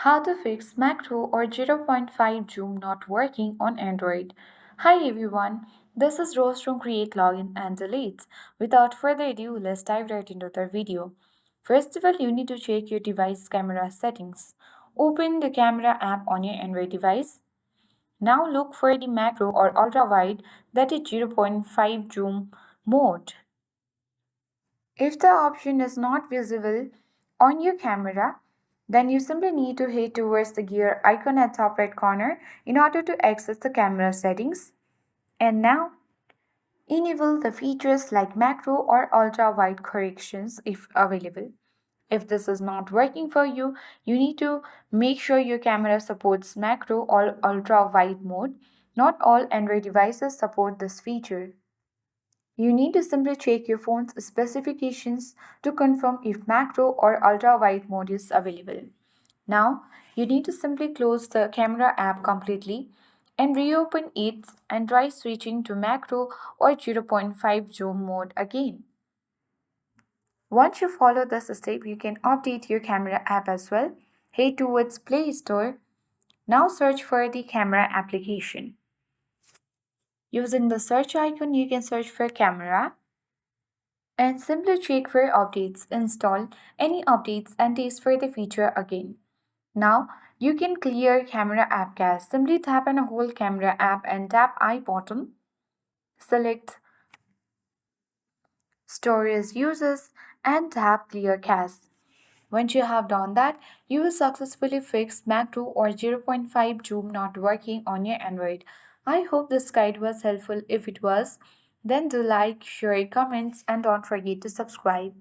How to fix macro or zero point 0.5 zoom not working on Android. Hi everyone, this is Rose from Create Login and Deletes. Without further ado, let's dive right into the video. First of all, you need to check your device camera settings. Open the camera app on your Android device. Now look for the macro or ultra wide, that is zero point 0.5 zoom mode. If the option is not visible on your camera, then you simply need to head towards the gear icon at top right corner in order to access the camera settings. And now, enable the features like macro or ultra wide corrections if available. If this is not working for you, you need to make sure your camera supports macro or ultra wide mode. Not all Android devices support this feature. You need to simply check your phone's specifications to confirm if macro or ultra wide mode is available. Now, you need to simply close the camera app completely and reopen it and try switching to macro or zero point 0.5 zoom mode again. Once you follow this step, you can update your camera app as well. Head towards Play Store. Now search for the camera application. Using the search icon, you can search for camera and simply check for updates, install any updates and test for the feature again. Now you can clear camera app cache. Simply tap on a whole camera app and tap I button. Select storage uses and tap clear cache. Once you have done that, you will successfully fix macro or zero point 0.5 zoom not working on your Android. I hope this guide was helpful. If it was, then do like, share, comments and don't forget to subscribe.